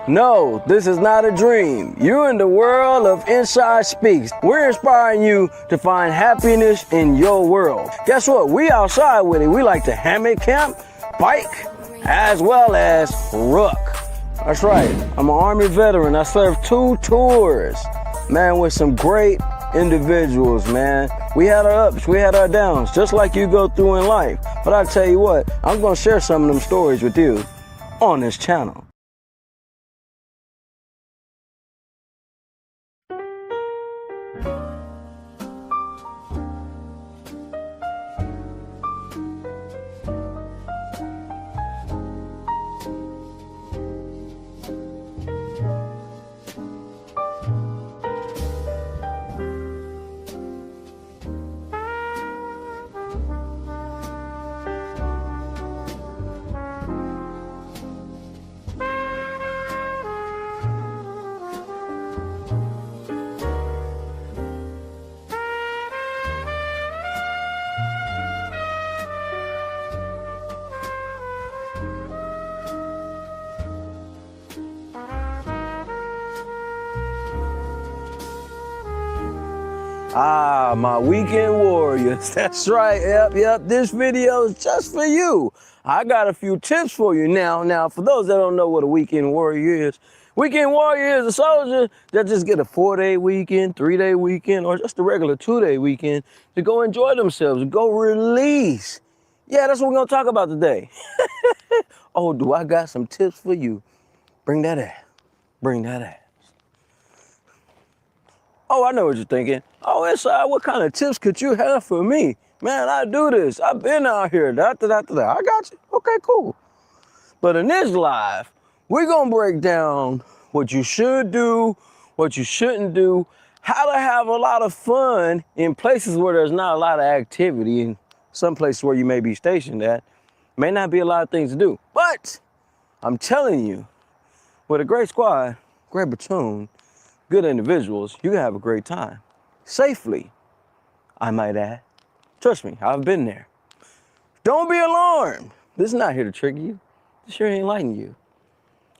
No, this is not a dream. You're in the world of Inside Speaks. We're inspiring you to find happiness in your world. Guess what? We outside with it. We like to hammock camp, bike, as well as ruck. That's right. I'm an Army veteran. I served 2 tours, man, with some great individuals, man. We had our ups, we had our downs, just like you go through in life. But I tell you what, I'm going to share some of them stories with you on this channel. My weekend warriors. That's right. Yep. This video is just for you. I got a few tips for you now. For those that don't know what a weekend warrior is a soldier that just get a 4-day weekend, 3-day weekend, or just a regular 2-day weekend to go enjoy themselves, go release. Yeah, that's what we're gonna talk about today. Oh, do I got some tips for you? Bring that ass. Oh, I know what you're thinking. Oh, Inside, what kind of tips could you have for me? Man, I do this. I've been out here. I got you. Okay, cool. But in this live, we're going to break down what you should do, what you shouldn't do, how to have a lot of fun in places where there's not a lot of activity, and some places where you may be stationed at, may not be a lot of things to do. But I'm telling you, with a great squad, great platoon, good individuals, you can have a great time. Safely, I might add. Trust me, I've been there. Don't be alarmed. This is not here to trigger you. This here ain't enlighten you.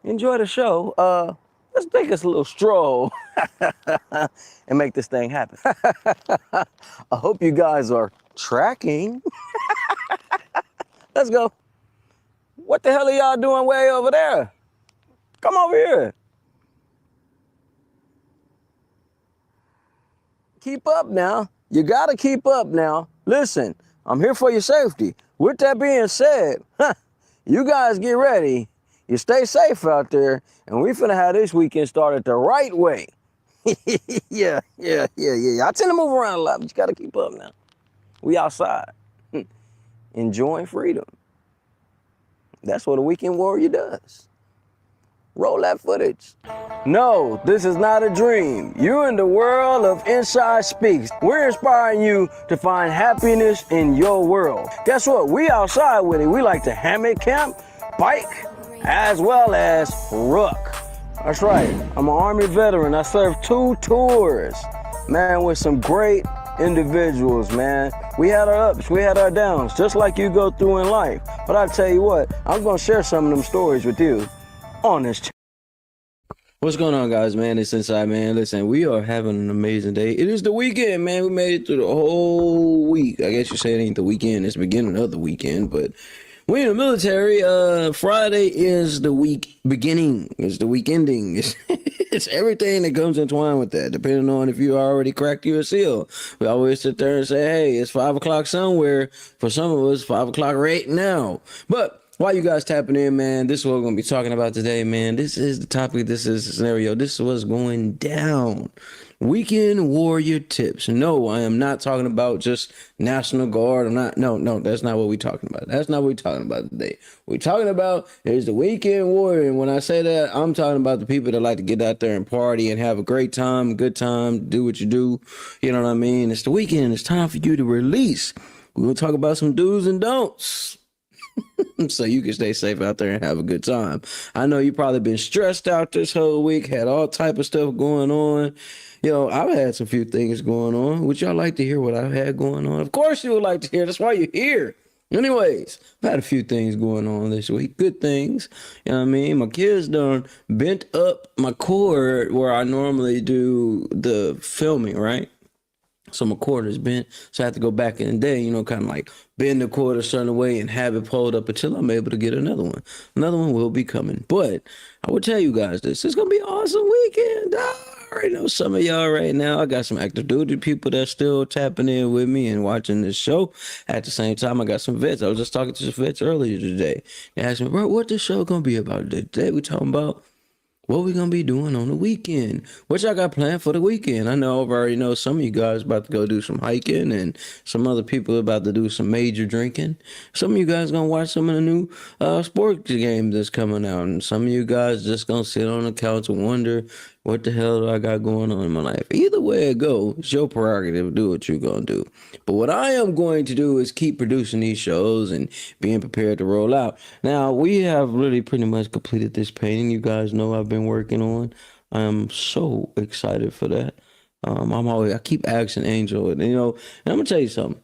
Enjoy the show. Let's take us a little stroll and make this thing happen. I hope you guys are tracking. Let's go. What the hell are y'all doing way over there? Come over here. Keep up now. You gotta keep up now. Listen, I'm here for your safety. With that being said, you guys get ready. You stay safe out there, and we finna have this weekend started the right way. Yeah. I tend to move around a lot, but you gotta keep up now. We outside, enjoying freedom. That's what a weekend warrior does. Roll that footage. No, this is not a dream. You're in the world of Inside Speaks. We're inspiring you to find happiness in your world. Guess what? We outside with it. We like to hammock camp, bike, as well as ruck. That's right. I'm an Army veteran. I served 2 tours, man, with some great individuals, man. We had our ups, we had our downs, just like you go through in life. But I tell you what, I'm gonna share some of them stories with you on this channel. What's going on, guys, man? It's Inside, man. Listen, we are having an amazing day. It is the weekend, man. We made it through the whole week. I guess you say it ain't the weekend. It's the beginning of the weekend, but we in the military. Friday is the week beginning. It's the week ending. It's everything that comes entwined with that, depending on if you already cracked your seal. We always sit there and say, hey, it's 5 o'clock somewhere. For some of us, 5 o'clock right now. But while you guys tapping in, man, this is what we're going to be talking about today, man. This is the topic. This is the scenario. This is what's going down. Weekend warrior tips. No, I am not talking about just National Guard. No, that's not what we're talking about. That's not what we're talking about today. We're talking about is the weekend warrior. And when I say that, I'm talking about the people that like to get out there and party and have a great time, good time, do what you do. You know what I mean? It's the weekend. It's time for you to release. We're going to talk about some do's and don'ts. So you can stay safe out there and have a good time. I know you probably been stressed out this whole week, had all type of stuff going on. You know, I've had some few things going on. Would y'all like to hear what I've had going on? Of course you would like to hear. That's why you're here. Anyways, I've had a few things going on this week. Good things. You know what I mean? My kids done bent up my cord where I normally do the filming, right? So my cord is bent. So I have to go back in the day, you know, kind of like bend the cord a certain way and have it pulled up until I'm able to get another one. Another one will be coming. But I will tell you guys this. It's going to be an awesome weekend. I already know some of y'all right now. I got some active duty people that's still tapping in with me and watching this show. At the same time, I got some vets. I was just talking to some vets earlier today. They asked me, bro, what this show going to be about today? Today we talking about what we gonna be doing on the weekend. What y'all got planned for the weekend? I know I've already know some of you guys about to go do some hiking, and some other people about to do some major drinking. Some of you guys gonna watch some of the new sports games that's coming out, and some of you guys just gonna sit on the couch and wonder what the hell do I got going on in my life. Either way it go, it's your prerogative. Do what you're gonna do. But what I am going to do is keep producing these shows and being prepared to roll out. Now, we have really pretty much completed this painting you guys know I've been working on. I am so excited for that. I keep asking Angel, and and I'm gonna tell you something.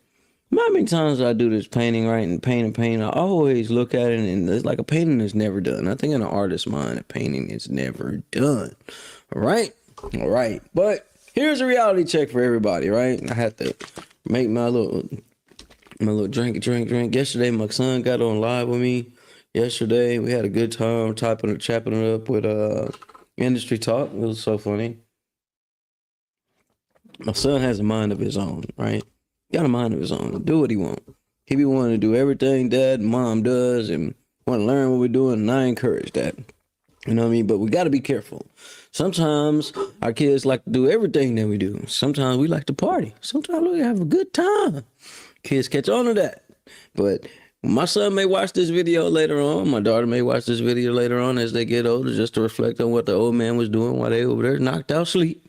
How many times I do this painting, right, and paint, I always look at it, and it's like a painting is never done. I think in an artist's mind, a painting is never done. All right. But here's a reality check for everybody, right? I had to make my little drink. Yesterday, my son got on live with me. Yesterday, we had a good time chopping it up with industry talk. It was so funny. My son has a mind of his own, right? He got a mind of his own. Do what he want. He be wanting to do everything dad and mom does and want to learn what we're doing, and I encourage that. You know what I mean? But we got to be careful. Sometimes our kids like to do everything that we do. Sometimes we like to party. Sometimes we have a good time. Kids catch on to that. But my son may watch this video later on. My daughter may watch this video later on as they get older, just to reflect on what the old man was doing while they over there knocked out sleep.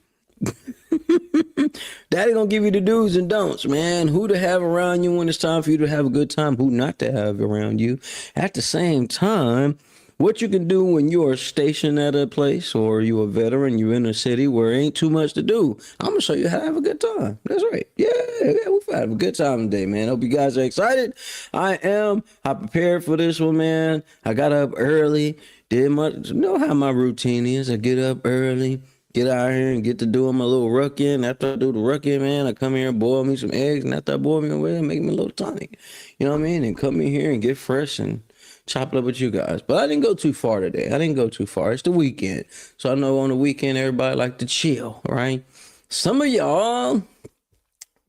Daddy gonna give you the do's and don'ts, man. Who to have around you when it's time for you to have a good time, who not to have around you. At the same time, what you can do when you are stationed at a place, or you a veteran, you're in a city where ain't too much to do. I'm gonna show you how to have a good time. That's right. Yeah, we've had a good time today, man. Hope you guys are excited. I am. I prepared for this one, man. I got up early. You know how my routine is. I get up early, get out here and get to doing my little rucking. After I do the rucking, man, I come here and boil me some eggs. And after I boil me away, make me a little tonic. You know what I mean? And come in here and get fresh and chop it up with you guys. But I didn't go too far today. It's the weekend. So I know on the weekend, everybody like to chill, right? Some of y'all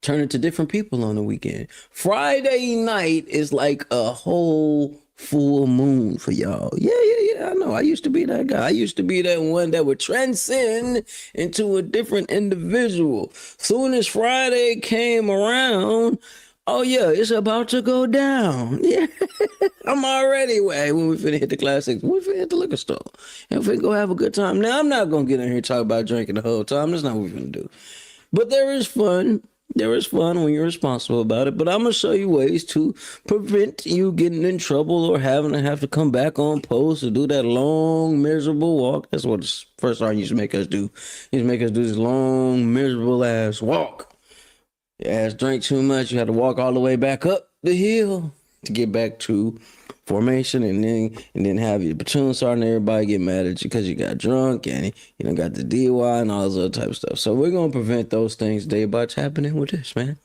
turn into different people on the weekend. Friday night is like a whole full moon for y'all. Yeah. I know. I used to be that guy. I used to be that one that would transcend into a different individual. Soon as Friday came around, oh yeah, it's about to go down. Yeah, I'm already when we finna hit the classics. We finna hit the liquor store and we finna go have a good time. Now I'm not gonna get in here and talk about drinking the whole time. That's not what we're gonna do. But there is fun. There is fun when you're responsible about it, but I'm going to show you ways to prevent you getting in trouble or having to have to come back on post or do that long, miserable walk. That's what the first sergeant used to make us do. He used to make us do this long, miserable ass walk. Your ass drank too much. You had to walk all the way back up the hill to get back to formation, and then have your platoon sergeant and everybody get mad at you because you got drunk and got the DUI and all this other type of stuff. So we're gonna prevent those things today by happening with this, man.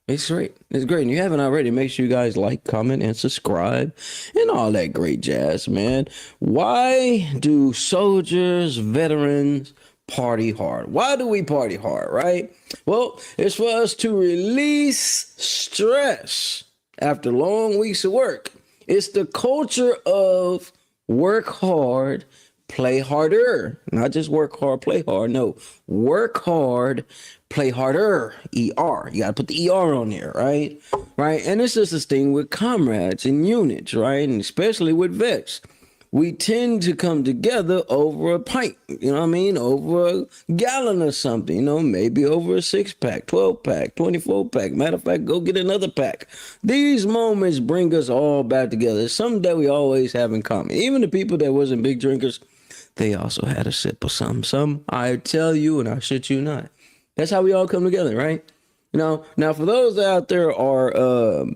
It's great. It's great. And you haven't already, make sure you guys like, comment, and subscribe and all that great jazz, man. Why do soldiers, veterans party hard? Why do we party hard, right? Well, it's for us to release stress after long weeks of work. It's the culture of work hard, play harder. Not just work hard, play hard. No, work hard, play harder. ER. You got to put the ER on there, right? Right. And it's just this thing with comrades and units, right? And especially with vets. We tend to come together over a pint, you know what I mean? Over a gallon or something, maybe over a 6-pack, 12-pack, 24-pack. Matter of fact, go get another pack. These moments bring us all back together. It's something that we always have in common. Even the people that wasn't big drinkers, they also had a sip of something. Some, I tell you, and I shit you not. That's how we all come together, right? Now for those out there are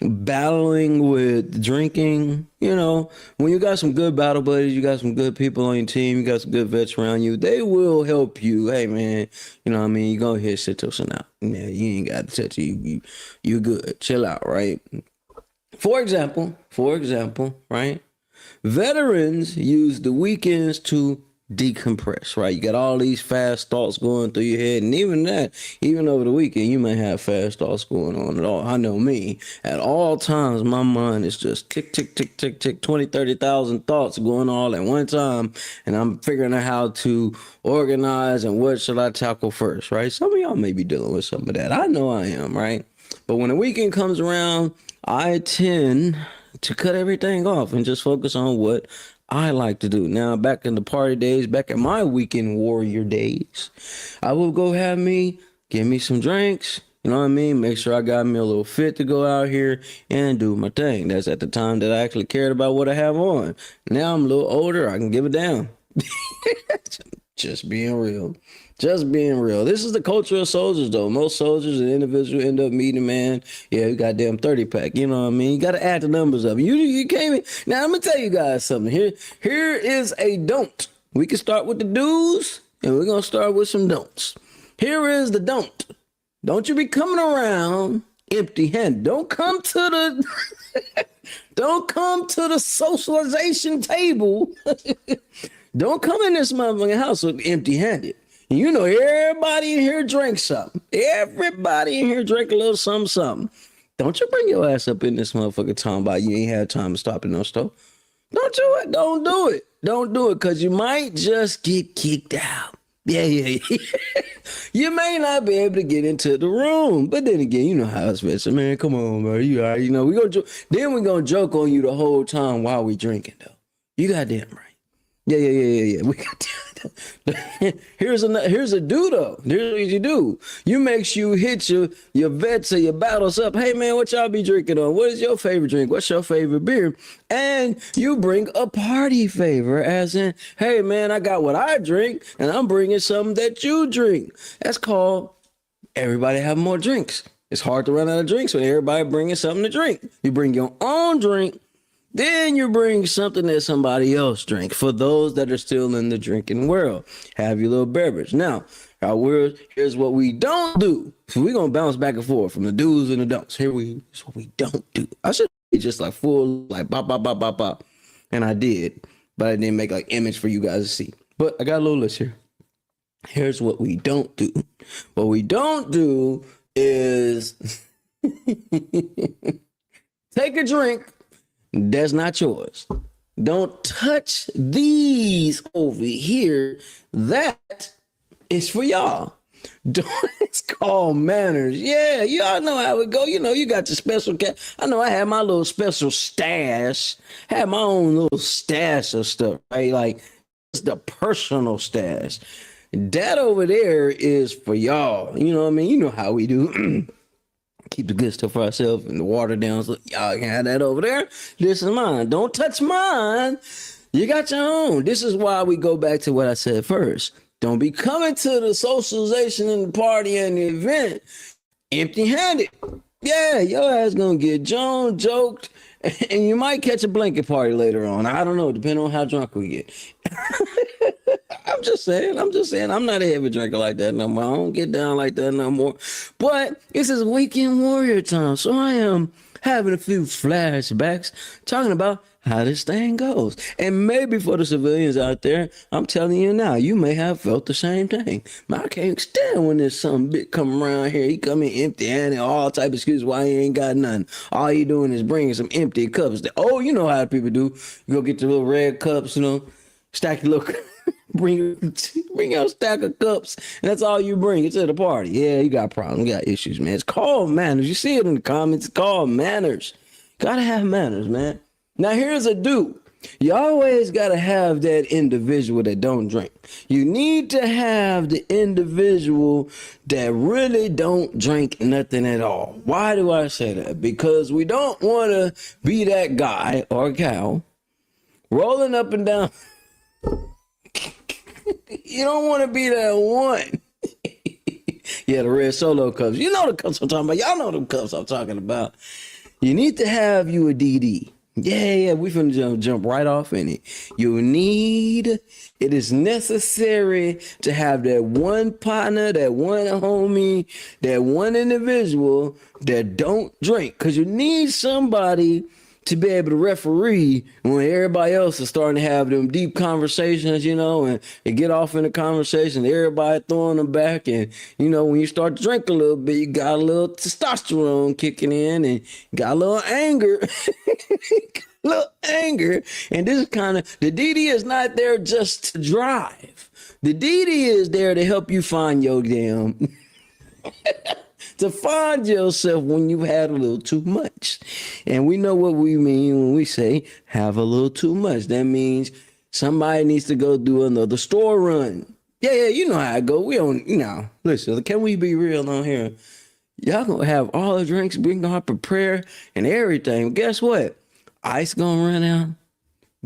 battling with drinking, you know, when you got some good battle buddies, you got some good people on your team, you got some good vets around you, they will help you. Hey man, you know what I mean? You go ahead, sit this one out. Yeah, you ain't got to touch it. You good. Chill out, right? For example, right? Veterans use the weekends to decompress, right? You got all these fast thoughts going through your head, and even over the weekend, you may have fast thoughts going on at all. I know me, at all times, my mind is just tick, tick, tick, tick, tick, 20, 30,000 thoughts going all at one time, and I'm figuring out how to organize and what should I tackle first, right? Some of y'all may be dealing with some of that. I know I am, right? But when the weekend comes around, I tend to cut everything off and just focus on what I like to do. Now, back in the party days, back in my weekend warrior days, I will go give me some drinks, you know what I mean? Make sure I got me a little fit to go out here and do my thing. That's at the time that I actually cared about what I have on. Now I'm a little older, I can give it down. Just being real. Just being real. This is the culture of soldiers, though. Most soldiers and individuals end up meeting, man. Yeah, you goddamn 30 pack. You know what I mean? You got to add the numbers up. You can't. Now I'm gonna tell you guys something. Here is a don't. We can start with the do's, and we're gonna start with some don'ts. Here is the don't. Don't you be coming around empty-handed. Don't come to the socialization table. Don't come in this motherfucking house with empty-handed. You know, everybody in here drinks something. Everybody in here drink a little something. Don't you bring your ass up in this motherfucker talking about you ain't had time to stop in no store. Don't do it. Don't do it. Don't do it, because you might just get kicked out. Yeah. You may not be able to get into the room. But then again, you know how it's been. Man, come on, man. You all right? You know, we're gonna joke on you the whole time while we drinking, though. You goddamn right. Yeah. We got here's a do though. Here's what you do. You make sure you hit your vets or your battles up. Hey man, what y'all be drinking on? What is your favorite drink? What's your favorite beer? And you bring a party favor, as in, hey man, I got what I drink, and I'm bringing something that you drink. That's called everybody have more drinks. It's hard to run out of drinks when everybody bringing something to drink. You bring your own drink. Then you bring something that somebody else drinks. For those that are still in the drinking world, have your little beverage. Now, here's what we don't do. So we're going to bounce back and forth from the do's and the don'ts. Here's what we don't do. I should be just like full, like bop, bop, bop, bop, bop. And I did, but I didn't make like image for you guys to see. But I got a little list here. Here's what we don't do. What we don't do is take a drink that's not yours. Don't touch these over here. That is for y'all. It's called manners. Yeah, y'all know how it go. You know, you got your special cat. I know I had my little special stash. Had my own little stash of stuff, right? Like, it's the personal stash. That over there is for y'all. You know what I mean? You know how we do. Keep the good stuff for ourselves and the water down. So y'all can have that over there. This is mine. Don't touch mine. You got your own. This is why we go back to what I said first. Don't be coming to the socialization and the party and the event empty-handed. Yeah, your ass gonna get joked, and you might catch a blanket party later on. I don't know, depending on how drunk we get. I'm just saying. I'm not a heavy drinker like that no more. I don't get down like that no more. But this is weekend warrior time, so I am having a few flashbacks talking about how this thing goes. And maybe for the civilians out there, I'm telling you now, you may have felt the same thing. Man, I can't stand when there's some big come around here. He come in empty-handed, all type of excuses why he ain't got nothing. All he doing is bringing some empty cups. Oh, you know how people do. You go get the little red cups, you know, stack your little bring out a stack of cups, and that's all you bring. It's at a party. Yeah, you got problems. You got issues, man. It's called manners. You see it in the comments. It's called manners. Gotta have manners, man. Now, here's a do. You always got to have that individual that don't drink. You need to have the individual that really don't drink nothing at all. Why do I say that? Because we don't want to be that guy or gal rolling up and down. You don't want to be that one. Yeah, the red Solo cups. You know the cups I'm talking about. Y'all know the cups I'm talking about. You need to have you a DD. Yeah, we finna jump right off in it. It is necessary to have that one partner, that one homie, that one individual that don't drink. Cause you need somebody to be able to referee when everybody else is starting to have them deep conversations, and they get off in the conversation, everybody throwing them back. And, when you start to drink a little bit, you got a little testosterone kicking in and got a little anger. And this is the DD is not there just to drive. The DD is there to help you find your damn to find yourself when you've had a little too much. And we know what we mean when we say have a little too much. That means somebody needs to go do another store run. Yeah, you know how I go. We don't, listen, can we be real on here? Y'all gonna have all the drinks, we gonna prepare and everything. Guess what? Ice gonna run out.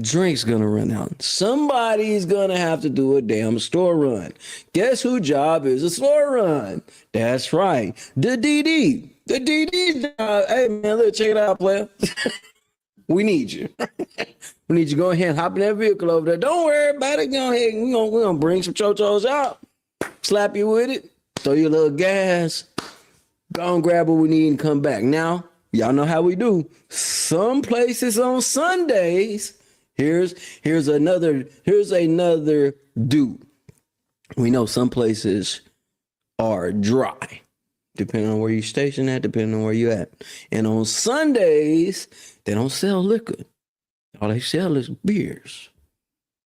Drinks gonna run out. Somebody's gonna have to do a damn store run. Guess whose job is a store run? That's right, the DD. The DD's job. Hey man, let's check it out, player. We need you. We need you to go ahead and hop in that vehicle over there. Don't worry about it. Go ahead. We're gonna bring some chochos out. Slap you with it. Throw you a little gas. Go and grab what we need and come back. Now, y'all know how we do. Some places on Sundays. Here's another do. We know some places are dry, depending on where you're stationed at, depending on where you're at. And on Sundays, they don't sell liquor. All they sell is beers.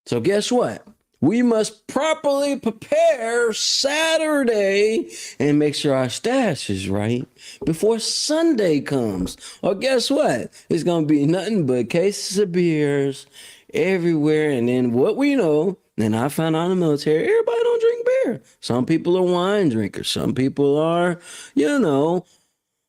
So guess what? We must properly prepare Saturday and make sure our stash is right before Sunday comes. Or guess what? It's going to be nothing but cases of beers everywhere. And then what we know, and I found out in the military, everybody don't drink beer. Some people are wine drinkers. Some people are,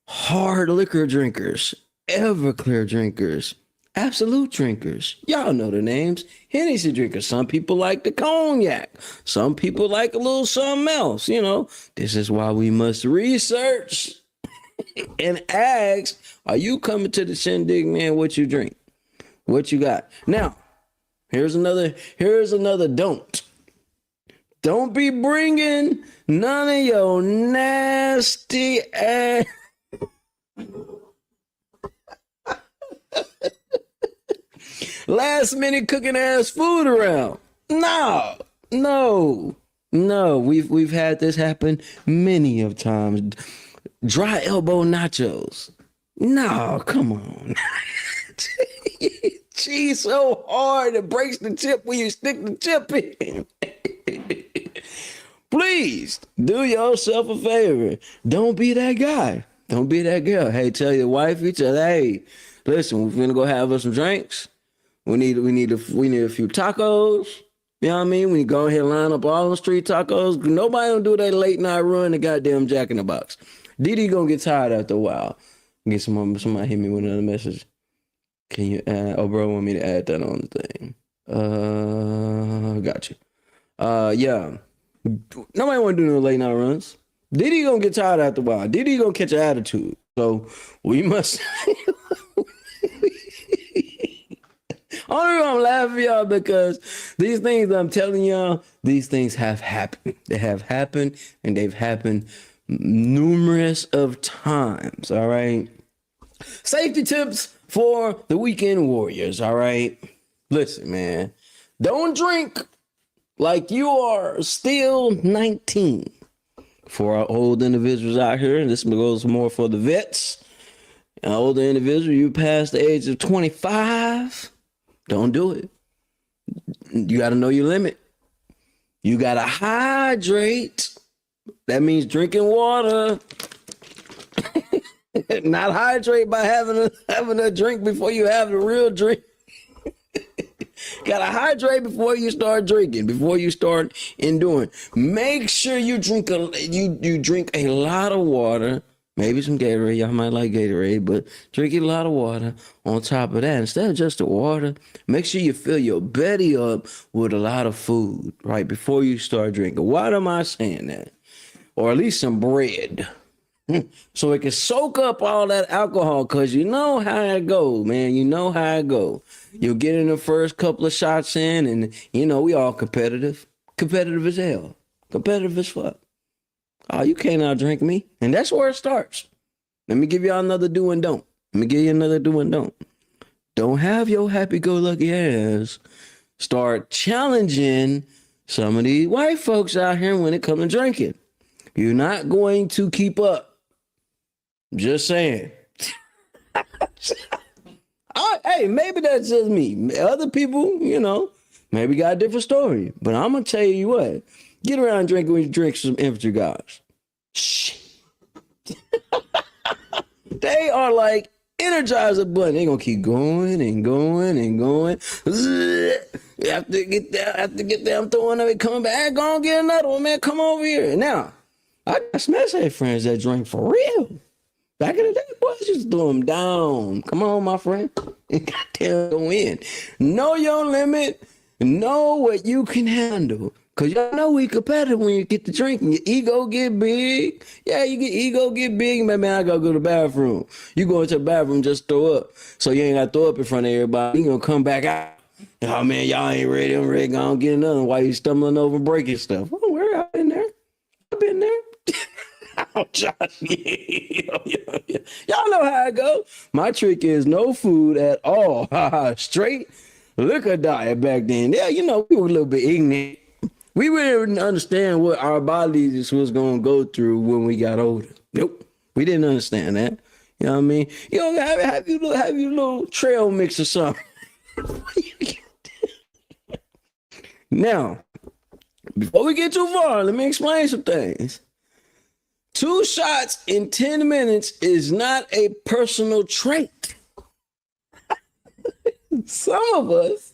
hard liquor drinkers, Everclear drinkers, Absolute drinkers. Y'all know the names. Hennessy drinkers. Some people like the cognac. Some people like a little something else. This is why we must research and ask, are you coming to the shindig, man? What you drink? What you got? Now, here's another don't. Don't be bringing none of your nasty ass last minute cooking ass food around. No. We've had this happen many of times. Dry elbow nachos. No, come on. Cheese so hard it breaks the chip when you stick the chip in. Please do yourself a favor. Don't be that guy. Don't be that girl. Hey, tell your wife, hey, listen, we're gonna go have us some drinks. We need a few tacos. You know what I mean? We go ahead and line up all the street tacos. Nobody don't do that late night run, the goddamn Jack in the Box. Didi gonna get tired after a while. Get somebody hit me with another message. Can you add? Oh, bro, want me to add that on the thing? Got you. Yeah. Nobody want to do no late night runs. Didi gonna get tired after a while. Didi gonna catch an attitude. So we must. Only reason I'm laughing, y'all, because these things I'm telling y'all, these things have happened. They have happened, and they've happened numerous of times. All right. Safety tips for the weekend warriors. All right. Listen, man, don't drink like you are still 19. For our old individuals out here, and this goes more for the vets. An older individual, you past the age of 25, don't do it. You got to know your limit. You got to hydrate. That means drinking water. Not hydrate by having a drink before you have the real drink. Gotta hydrate before you start drinking, before you start enduring. Make sure you drink you drink a lot of water, maybe some Gatorade. Y'all might like Gatorade, but drink a lot of water. On top of that, instead of just the water, make sure you fill your belly up with a lot of food right before you start drinking. Why am I saying that? Or at least some bread. So it can soak up all that alcohol, because you know how it go, man. You know how it go. You'll get in the first couple of shots in, and you know we all competitive. Competitive as hell. Competitive as fuck. Oh, you can't outdrink me. And that's where it starts. Let me give y'all another do and don't. Let me give you another do and don't. Don't have your happy-go-lucky ass start challenging some of these white folks out here when it comes to drinking. You're not going to keep up. Just saying. Hey, maybe that's just me. Other people, you know, maybe got a different story. But I'm going to tell you what. Get around drinking when you drink some infantry guys. Shh. They are like Energizer Bunny. They gonna keep going and going and going. After get there, I'm throwing it, coming back. Go on, get another one, man. Come over here. Now, I got some SA friends that drink for real. Back in the day, boys just throw them down. Come on, my friend. Goddamn, go in. Know your limit. Know what you can handle. Cause y'all know we competitive when you get to drinking. Your ego get big. Yeah, ego get big. Man, I gotta go to the bathroom. You go into the bathroom, just throw up. So you ain't gotta throw up in front of everybody. You gonna come back out. Oh man, y'all ain't ready. I'm ready. Gonna get another. Why you stumbling over and breaking stuff? Oh, where I've been there. I've been there. Oh, Josh. Yeah. Y'all know how I go. My trick is no food at all. Straight liquor diet back then. Yeah, you know, we were a little bit ignorant. We really didn't understand what our bodies was going to go through when we got older. Nope. We didn't understand that. You know what I mean? You know, have your little trail mix or something. Now, before we get too far, let me explain some things. 2 shots in 10 minutes is not a personal trait. Some of us,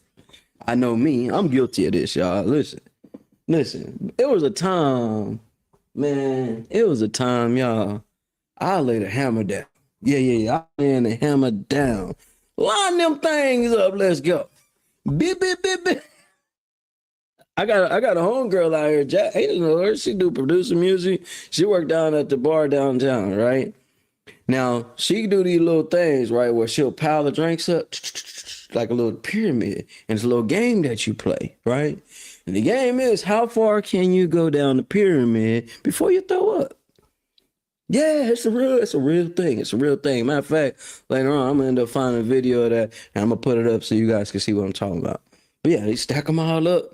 I know me, I'm guilty of this, y'all. Listen, it was a time, man. It was a time, y'all. I laid a hammer down. Yeah. I laid the hammer down. Line them things up. Let's go. Beep. I got a homegirl out here. Jack, hey, you know her. She do producer music. She worked down at the bar downtown, right? Now she do these little things, right, where she'll pile the drinks up like a little pyramid, and it's a little game that you play, right? And the game is, how far can you go down the pyramid before you throw up? Yeah, it's a real thing. It's a real thing. Matter of fact, later on, I'm gonna end up finding a video of that, and I'm gonna put it up so you guys can see what I'm talking about. But yeah, they stack them all up,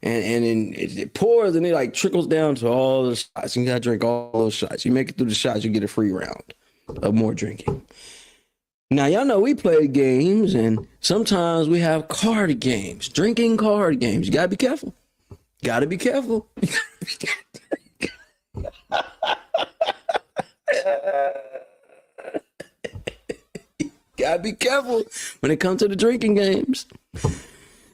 and then it pours, and it like trickles down to all the shots. You gotta drink all those shots. You make it through the shots, you get a free round of more drinking. Now, y'all know we play games, and sometimes we have card games, drinking card games. You gotta be careful. Gotta be careful. Gotta be careful when it comes to the drinking games.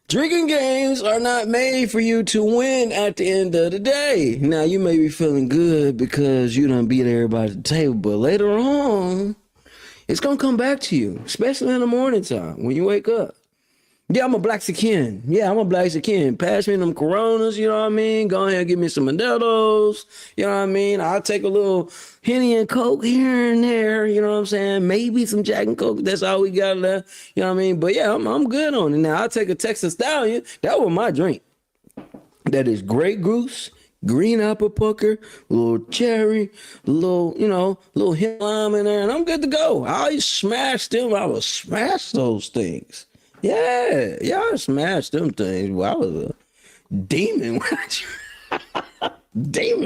Drinking games are not made for you to win at the end of the day. Now, you may be feeling good because you done beat everybody at the table, but later on, it's going to come back to you, especially in the morning time when you wake up. Yeah, I'm a black skin. Pass me them Coronas, you know what I mean? Go ahead and give me some Modelo's, you know what I mean? I'll take a little Henny and Coke here and there, you know what I'm saying? Maybe some Jack and Coke, that's all we got left, you know what I mean? But yeah, I'm good on it. Now, I'll take a Texas Stallion. That was my drink. That is Grey Goose, green apple pucker, a little cherry, a little, little hit lime in there, and I'm good to go. I always smash them. I would smash those things. Yeah, I smashed them things. Well, I was a demon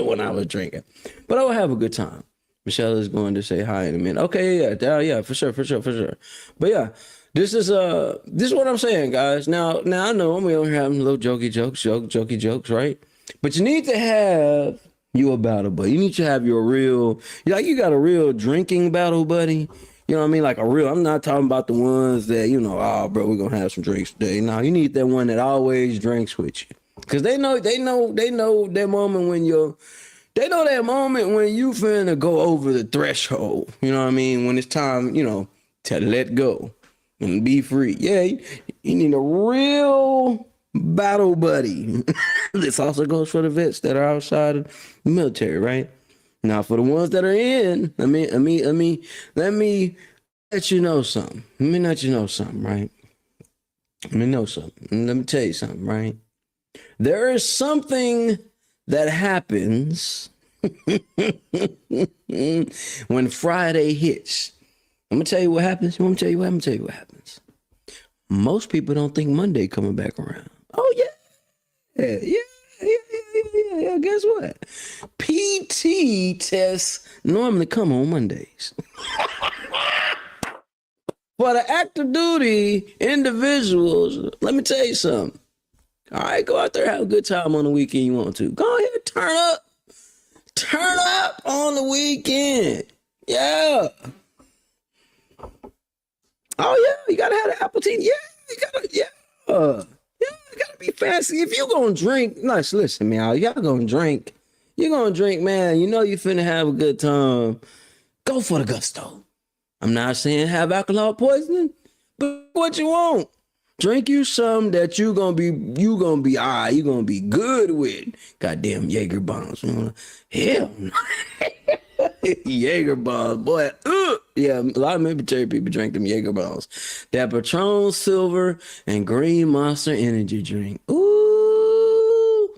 when I was drinking. But I would have a good time. Michelle is going to say hi in a minute. Okay, yeah, for sure. But yeah, this is what I'm saying, guys. Now I know I'm over here having little jokey jokes, right? But you need to have you a battle buddy. You need to have your real, you got a real drinking battle buddy. You know what I mean? Like a real, I'm not talking about the ones that, oh, bro, we're going to have some drinks today. No, you need that one that always drinks with you. Because they know that moment when you finna go over the threshold. You know what I mean? When it's time, to let go and be free. Yeah, you need a real battle buddy. This also goes for the vets that are outside of the military, right? Now, for the ones that are in, let me let you know something. Let me let you know something, right? Let me know something. Let me tell you something, right? There is something that happens when Friday hits. I'm gonna tell you what happens. I'm gonna tell you what. I'm gonna tell you what happens. Most people don't think Monday coming back around. Oh yeah. Guess what? PT tests normally come on Mondays. For the active duty individuals, let me tell you something. All right, go out there, have a good time on the weekend you want to. Go ahead, turn up. Turn up on the weekend. Yeah. Oh, yeah, you gotta have the Apple TV. Yeah, you gotta be fancy. If you're gonna drink, nice, listen, man, y'all gonna drink. You're gonna drink, man. You know you finna have a good time. Go for the gusto. I'm not saying have alcohol poisoning, but what you want. Drink you some that you gonna be all right, you gonna be good with. Goddamn Jaeger bombs. Hell no. Jaeger bombs, boy. Yeah, a lot of military people drink them Jaeger bombs. That Patron Silver and Green Monster energy drink. Ooh.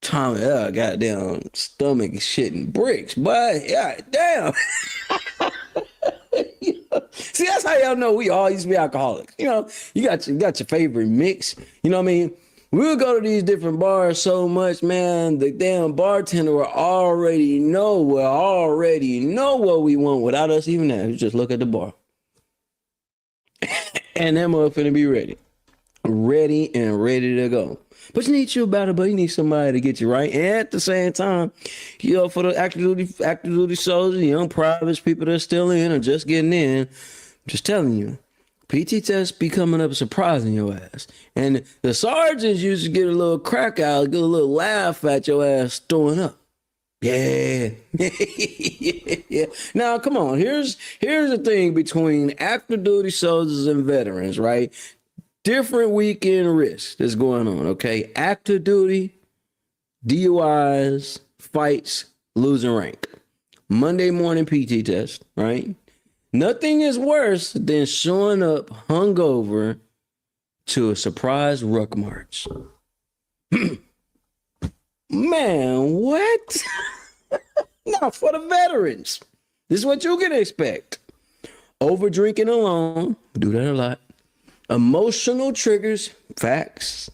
Tommy, goddamn stomach shitting bricks, boy. Yeah, damn. See, that's how y'all know we all used to be alcoholics. You know, you got your favorite mix. You know what I mean? We'll go to these different bars so much, man. The damn bartender will already know what we want without us even that. You just look at the bar. And that motherfucker be ready. Ready to go. But you need you about it, but you need somebody to get you right. And at the same time, you know, for the active duty soldiers, young privates, people that are still in or just getting in, I'm just telling you, PT tests be coming up surprising your ass. And the sergeants used to get a little crack out, get a little laugh at your ass throwing up. Yeah. Yeah. Now, come on. Here's the thing between active duty soldiers and veterans, right? Different weekend risks that's going on, okay? Active duty, DUIs, fights, losing rank. Monday morning PT test, right? Nothing is worse than showing up hungover to a surprise ruck march. Man, what? Now, for the veterans, this is what you can expect. Over drinking alone, do that a lot. Emotional triggers, facts.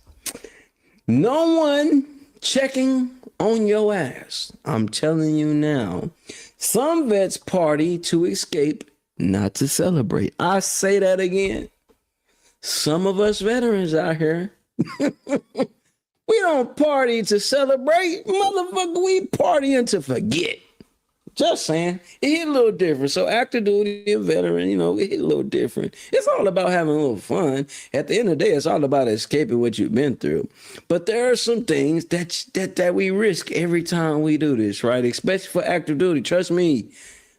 No one checking on your ass. I'm telling you now. Some vets party to escape, not to celebrate. I say that again. Some of us veterans out here, we don't party to celebrate. Motherfucker, we partying to forget. Just saying, it hit a little different. So active duty and veteran, you know, it hit a little different. It's all about having a little fun. At the end of the day, it's all about escaping what you've been through. But there are some things that we risk every time we do this, right? Especially for active duty. Trust me.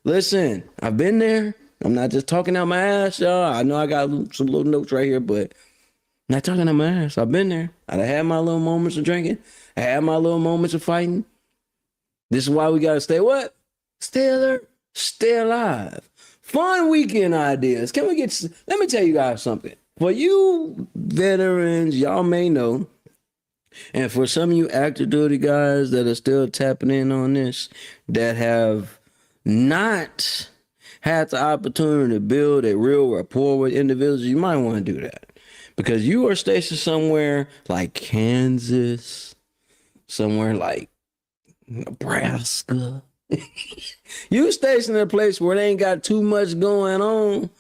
Listen, I've been there. I'm not just talking out my ass, y'all. I know I got some little notes right here, but I'm not talking out my ass. I've been there. I had my little moments of drinking. I had my little moments of fighting. This is why we got to stay what? Stay alert, stay alive. Fun weekend ideas. Let me tell you guys something. For you veterans, y'all may know, and for some of you active duty guys that are still tapping in on this, that have not had the opportunity to build a real rapport with individuals, you might want to do that. Because you are stationed somewhere like Kansas, somewhere like Nebraska. You stationed in a place where they ain't got too much going on.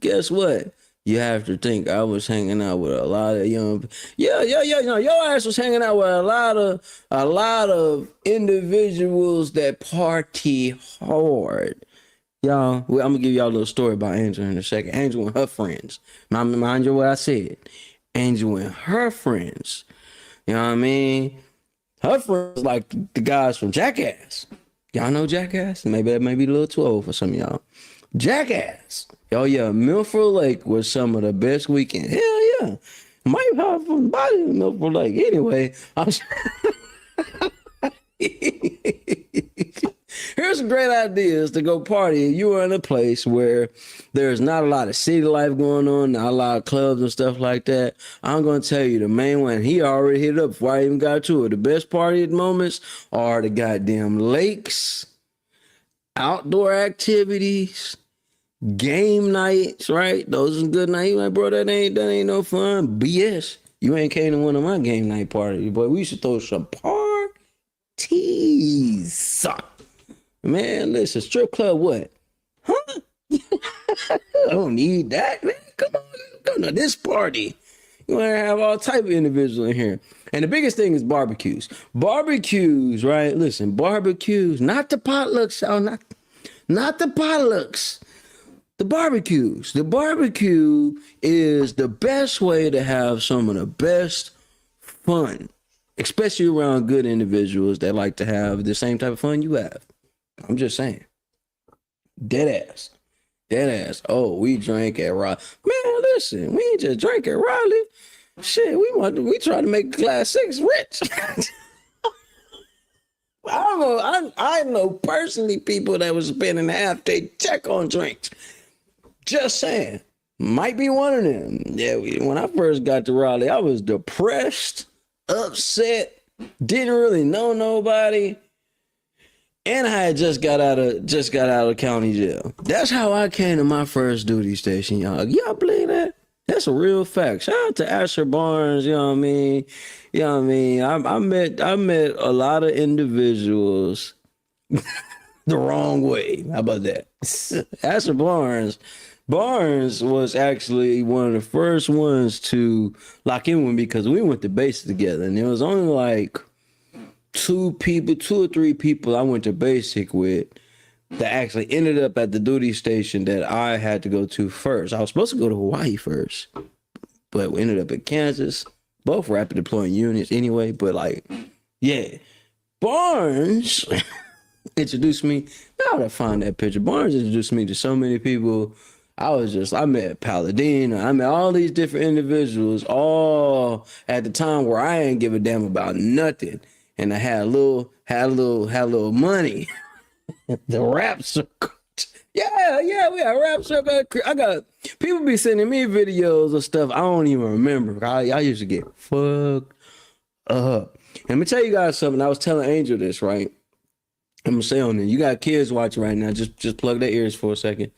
Guess what? You have to think I was hanging out with a lot of young. Yeah. No, your ass was hanging out with a lot of individuals that party hard. Y'all, I'm gonna give y'all a little story about Angel in a second. Angel and her friends. Mind you what I said. Angel and her friends. You know what I mean? Her friends like the guys from Jackass. Y'all know Jackass? Maybe that may be a little too old for some of y'all. Jackass. Oh yeah, Milford Lake was some of the best weekends. Hell yeah. Might have some body in Milford Lake. Anyway, here's some great ideas to go party. You are in a place where there's not a lot of city life going on, not a lot of clubs and stuff like that. I'm going to tell you the main one. He already hit it up before I even got to it. The best party at moments are the goddamn lakes, outdoor activities, game nights, right? Those are good nights. Like, bro, that ain't no fun. BS. You ain't came to one of my game night parties, boy. We should throw some parties. Man, listen, strip club what? Huh? I don't need that, man. Come on, come to this party. You want to have all type of individuals in here. And the biggest thing is barbecues. Barbecues, right? Listen, barbecues, not the potlucks, y'all, not the potlucks. The barbecues. The barbecue is the best way to have some of the best fun, especially around good individuals that like to have the same type of fun you have. I'm just saying. Dead ass. Oh, we drank at Raleigh. Man, listen, we ain't just drink at Raleigh. Shit, we try to make Class 6 rich. I know personally people that was spending half their check on drinks. Just saying. Might be one of them. Yeah, when I first got to Raleigh, I was depressed, upset, didn't really know nobody. And I had just got out of county jail. That's how I came to my first duty station, y'all. Y'all believe that? That's a real fact. Shout out to Asher Barnes, you know what I mean? You know what I mean? I met a lot of individuals the wrong way. How about that? Asher Barnes was actually one of the first ones to lock in with me because we went to base together. And there was only like two or three people I went to basic with that actually ended up at the duty station that I had to go to first. I was supposed to go to Hawaii first, but we ended up in Kansas. Both rapid deploying units anyway, but like, yeah. Barnes introduced me. Now to find that picture. Barnes introduced me to so many people. I met Paladina. I met all these different individuals, all at the time where I ain't give a damn about nothing. And I had a little money. The rap circle. Yeah, we had rap circle. I got people be sending me videos of stuff I don't even remember. I used to get fucked up. Let me tell you guys something. I was telling Angel this, right? I'm gonna say on it. You got kids watching right now. Just plug their ears for a second.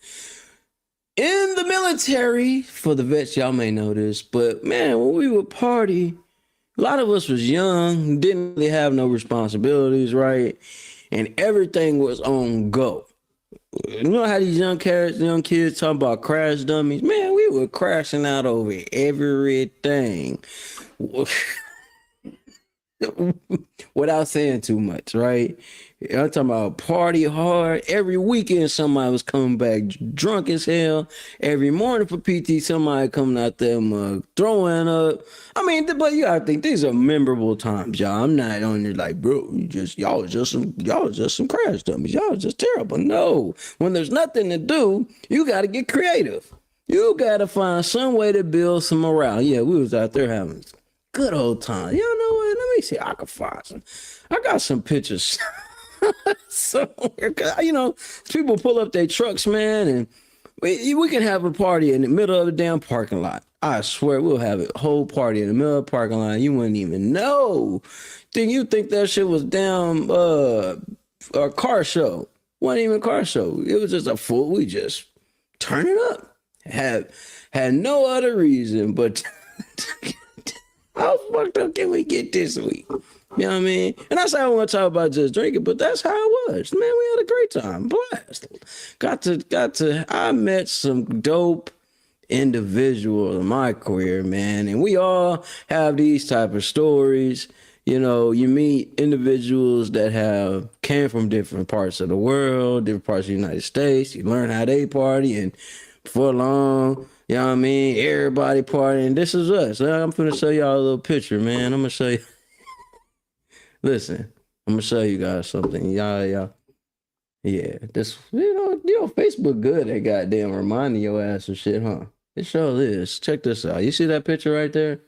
In the military, for the vets, y'all may know this, but man, when we would party, a lot of us was young, didn't really have no responsibilities, right? And everything was on go. You know how these young kids talking about crash dummies? Man, we were crashing out over everything. Without saying too much, right? I'm talking about party hard. Every weekend, somebody was coming back drunk as hell. Every morning for PT, somebody coming out there throwing up. I mean, but you gotta think these are memorable times, y'all. I'm not on there like, bro, y'all was just some crash dummies. Y'all was just terrible. No, when there's nothing to do, you gotta get creative. You gotta find some way to build some morale. Yeah, we was out there having good old time. Y'all know what? Let me see. I can find some. I got some pictures. Somewhere, you know, people pull up their trucks, man, and we can have a party in the middle of the damn parking lot. I swear we'll have a whole party in the middle of the parking lot. You wouldn't even know. Then you think that shit was damn a car show. Wasn't even a car show. It was just a full. We just turn it up. Had no other reason but how fucked up can we get this week? You know what I mean? And that's how I want to talk about just drinking, but that's how it was. Man, we had a great time. Blast. I met some dope individuals in my career, man. And we all have these type of stories. You know, you meet individuals that came from different parts of the world, different parts of the United States. You learn how they party, and before long, you know what I mean? Everybody partying. This is us. I'm finna show y'all a little picture, man. I'm gonna show you. Listen, I'm gonna show you guys something. Y'all. Yeah, this, you know, Facebook good at goddamn reminding your ass of shit, huh? It sure is. Check this out. You see that picture right there?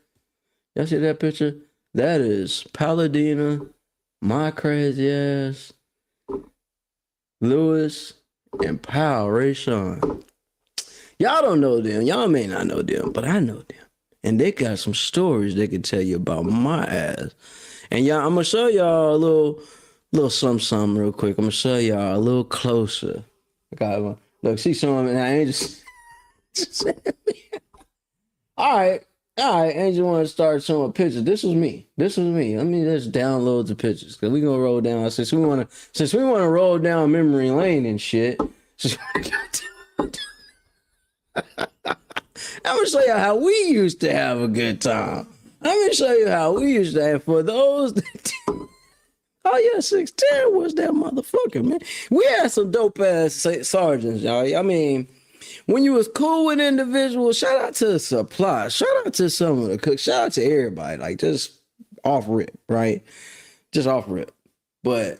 Y'all see that picture? That is Paladina, my crazy ass, Lewis and Powell Rayshawn. Y'all don't know them. Y'all may not know them, but I know them. And they got some stories they can tell you about my ass. And y'all, I'm gonna show y'all a little something real quick. I'm gonna show y'all a little closer. Okay, look, she's showing me now. Angel. All right, Angel want to start showing pictures. This was me. Let me just download the pictures because we gonna roll down. Since we wanna roll down memory lane and shit. I'm gonna show you how we used to have a good time. I'm gonna show you how we used to have for those that. Oh yeah, 610 was that motherfucker, man. We had some dope ass sergeants, y'all. I mean, when you was cool with individuals, shout out to the supply, shout out to some of the cooks, shout out to everybody, like just off rip, right? Just off rip. But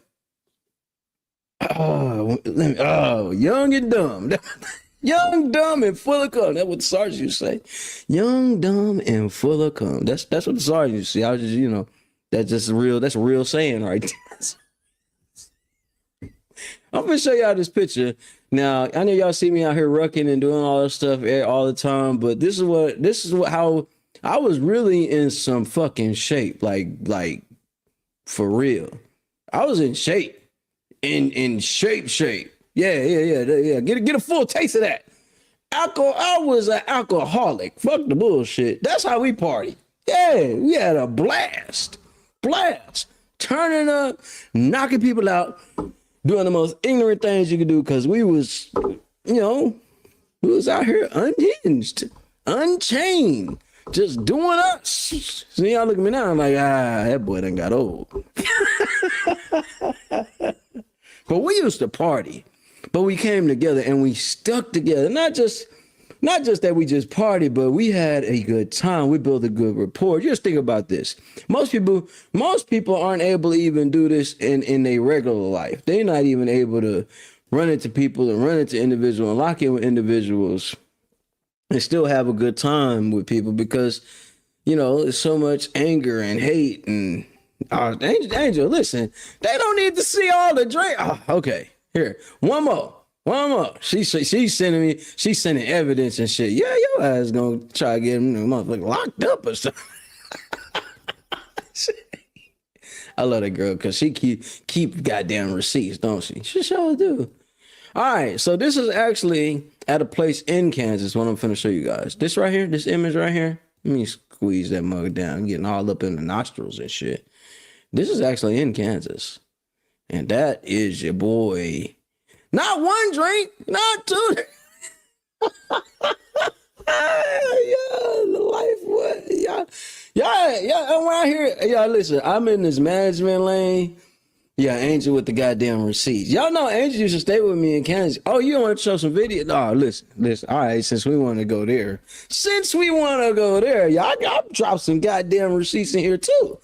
young and dumb. Young, dumb, and full of cum. That's what the sergeant used to say. Young, dumb, and full of cum. That's what the sergeant used to say. I was just, that's a real saying right there. I'm gonna show y'all this picture. Now, I know y'all see me out here rucking and doing all this stuff all the time, but this is how I was really in some fucking shape. Like for real. I was in shape. In shape. Yeah. Get a full taste of that. I was an alcoholic. Fuck the bullshit. That's how we party. Yeah, we had a blast. Turning up, knocking people out, doing the most ignorant things you could do because we was out here unhinged, unchained, just doing us. So y'all look at me now, I'm like, that boy done got old. But we used to party. But we came together and we stuck together. Not just that we just partied, but we had a good time. We built a good rapport. Just think about this. Most people aren't able to even do this in their regular life. They're not even able to run into people and run into individuals and lock in with individuals and still have a good time with people because, there's so much anger and hate and Angel, listen, they don't need to see all the drink. Oh, okay. Here, one more. She's sending evidence and shit. Yeah, your ass gonna try to get him motherfucker locked up or something. I love that girl because she keep goddamn receipts, don't she? She sure do. All right, so this is actually at a place in Kansas. What I'm finna show you guys. This right here, this image right here. Let me squeeze that mug down, getting all up in the nostrils and shit. This is actually in Kansas. And that is your boy. Not one drink, not two. The life, what? Yeah, I'm right here. Yeah, listen, I'm in this management lane. Yeah, Angel with the goddamn receipts. Y'all know Angel used to stay with me in Kansas. Oh, you want to show some video? No, listen. All right, since we want to go there. Y'all drop some goddamn receipts in here too.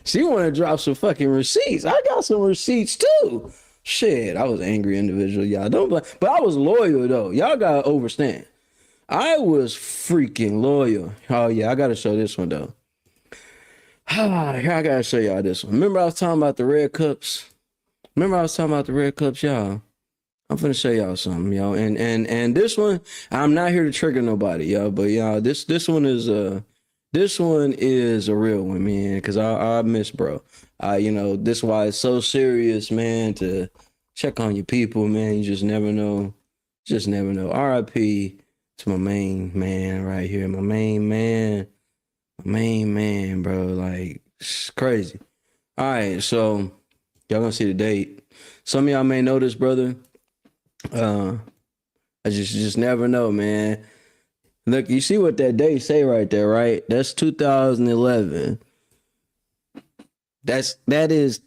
She want to drop some fucking receipts. I got some receipts too. Shit, I was an angry individual. Y'all don't blame. But I was loyal though. Y'all gotta understand. I was freaking loyal. Oh yeah, I gotta show this one though. Here, I gotta show y'all this one. Remember I was talking about the red cups? Y'all? I'm finna show y'all something, y'all. And this one, I'm not here to trigger nobody, y'all. But y'all, this one is a real one, man, because I miss bro. This is why it's so serious, man, to check on your people, man. You just never know. R.I.P. to my main man right here. My main man, bro. Like, it's crazy. All right, so y'all gonna see the date. Some of y'all may know this, brother. I just never know, man. Look, you see what that date say right there, right? That's 2011. That is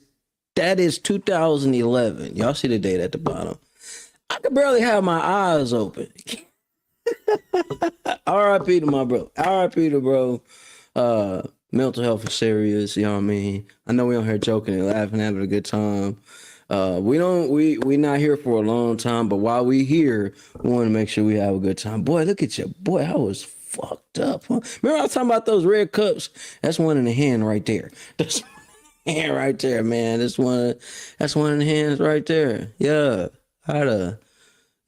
2011. Y'all see the date at the bottom. I could barely have my eyes open. R.I.P. to my bro. R.I.P. to bro. Mental health is serious, you know what I mean? I know we on here joking and laughing, having a good time. We not here for a long time, but while we here, we want to make sure we have a good time. Boy, look at you. Boy, I was fucked up, huh? Remember I was talking about those red cups? That's one in the hand right there. hand right there, man. That's one of the hands right there. Yeah.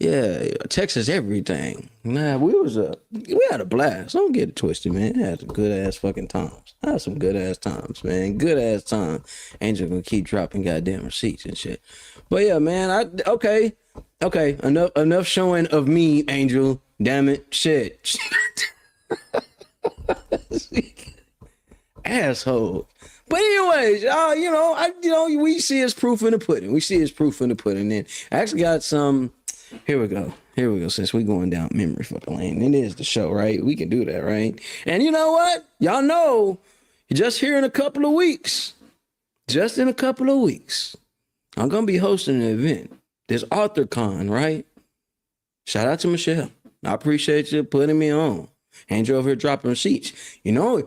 Yeah, Texas everything. Nah, we had a blast. Don't get it twisted, man. Had some good ass fucking times. I had some good ass times, man. Good ass time. Angel gonna keep dropping goddamn receipts and shit. But yeah, man, okay. Enough showing of me, Angel. Damn it. Shit. Asshole. But anyways, y'all, we see his proof in the pudding. And I actually got some. Here we go. Since we going down memory fucking lane, it is the show, right? We can do that, right? And you know what? Y'all know, just here in a couple of weeks, I'm gonna be hosting an event. There's AuthorCon, right? Shout out to Michelle. I appreciate you putting me on. Angel over here dropping receipts. You know,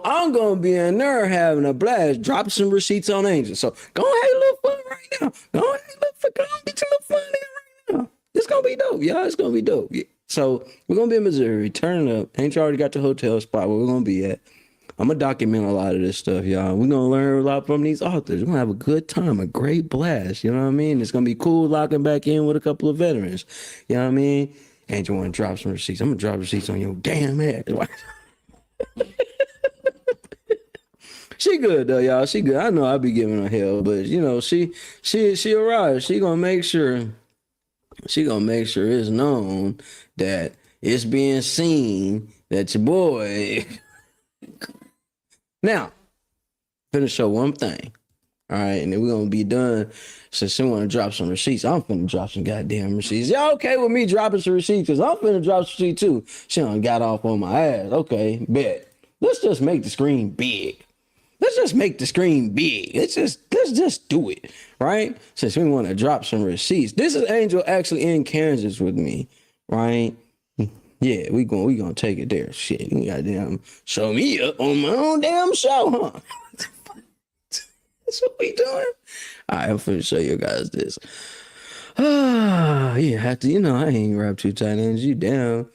I'm gonna be in there having a blast, dropping some receipts on Angel. So go ahead, a little fun right now. Go ahead, get your little fun in right now. It's gonna be dope, y'all. It's gonna be dope. Yeah. So we're gonna be in Missouri. Turn up. Angel already got the hotel spot where we're gonna be at. I'm gonna document a lot of this stuff, y'all. We're gonna learn a lot from these authors. We're gonna have a good time, a great blast. You know what I mean? It's gonna be cool locking back in with a couple of veterans. You know what I mean? Angel want to drop some receipts. I'm gonna drop receipts on your damn ass. She good though, y'all. She good. I know I be giving her hell, but she arrived. She gonna make sure it's known that it's being seen that your boy. Now, finna show one thing. All right, and then we're gonna be done. Since she wanna drop some receipts, I'm finna drop some goddamn receipts. Y'all okay with me dropping some receipts? Cause I'm finna drop some receipts too. She done got off on my ass. Okay, bet. Let's just make the screen big. Let's just do it, right? Since we want to drop some receipts. This is Angel actually in Kansas with me, right? Yeah, we gonna take it there. Shit, you goddamn show me up on my own damn show, huh? That's what we doing. All right, I'm finna show you guys this. Yeah, have to, I ain't wrapped too tight as you down.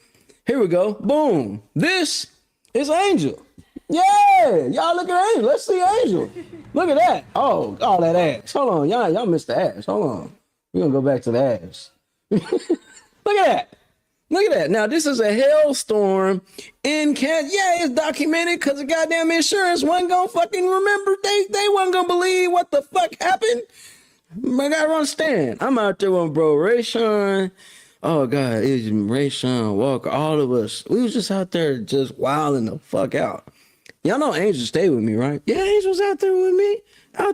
Here we go. Boom. This is Angel. Yeah, y'all look at Angel. Let's see Angel. Look at that. Oh, all that ass. Hold on, y'all missed the ass. Hold on. We're gonna go back to the ass. Look at that. Look at that. Now, this is a hailstorm in Kansas. Yeah, it's documented because the goddamn insurance wasn't going to fucking remember. They wasn't going to believe what the fuck happened. I got to understand. I'm out there with bro Rayshawn. Oh, God. It was Rayshawn, Walker, all of us. We was just out there just wilding the fuck out. Y'all know Angel stayed with me, right? Yeah, Angel's out there with me. Yeah,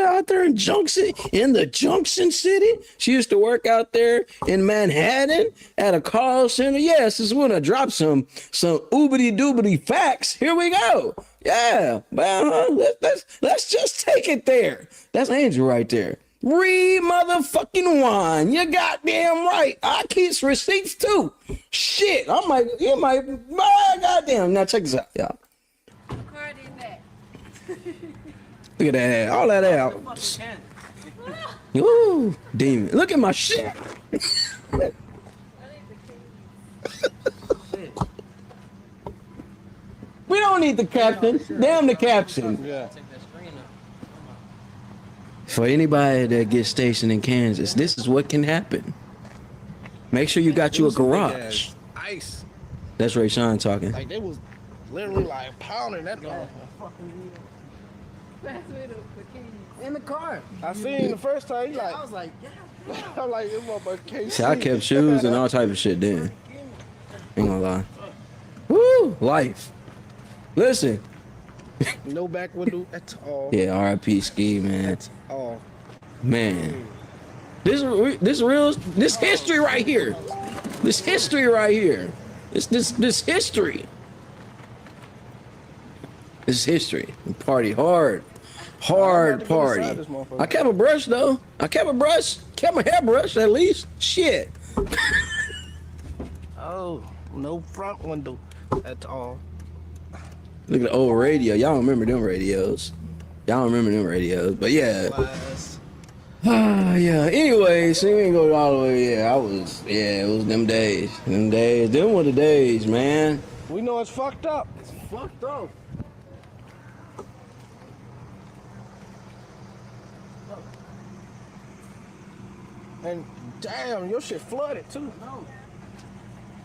out there in the Junction City. She used to work out there in Manhattan at a call center. Yes, this is when I drop some oobity doobity facts. Here we go. Yeah, well, let's just take it there. That's Angel right there. Read motherfucking wine. You goddamn right. I keep receipts too. Shit, goddamn. Now check this out, y'all. Look at that, all that out. Ooh, demon. Look at my shit. We don't need the caption. Damn the caption. Yeah. For anybody that gets stationed in Kansas, this is what can happen. Make sure you got you a garage. Ice. That's Rayshawn talking. Like they was literally like pounding that dog. In the car. I seen the first time. He like, I was like, yeah. I'm like, this motherfucker can't see. I kept shoes and all type of shit then. Ain't gonna lie. Woo, life. Listen. No back window at all. Yeah, R.I.P. Ski, man. At all. Man. This history right here. This history right here. This history. This is history. Party hard. Hard party. I kept a brush though. Kept my hairbrush at least. Shit. Oh, no front window at all. Look at the old radio. Y'all remember them radios. But yeah. Yeah. Anyway, so we ain't go all the way. Yeah, it was them days. Them were the days, man. We know it's fucked up. It's fucked up. And damn, your shit flooded too.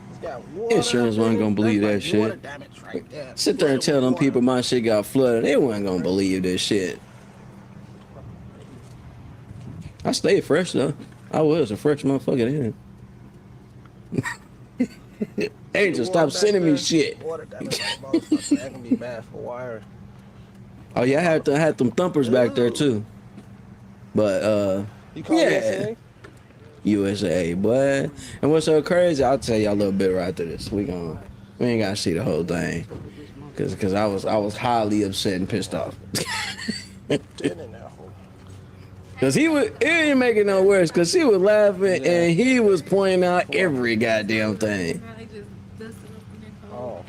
It's got water. Insurance wasn't gonna believe that That's like water shit. damage right there. Sit there and tell them people my shit got flooded. They wasn't gonna believe this shit. I stayed fresh though. I was a fresh motherfucker then. Angel, stop sending me shit. Water damage. That can be bad for wire. Oh yeah, I had them thumpers back there too. But You call yeah. USA, boy. And what's so crazy, I'll tell you a little bit right after this. We ain't gotta see the whole thing. Cause I was highly upset and pissed off. Cause it didn't make it no worse, cause he was laughing and he was pointing out every goddamn thing. Oh.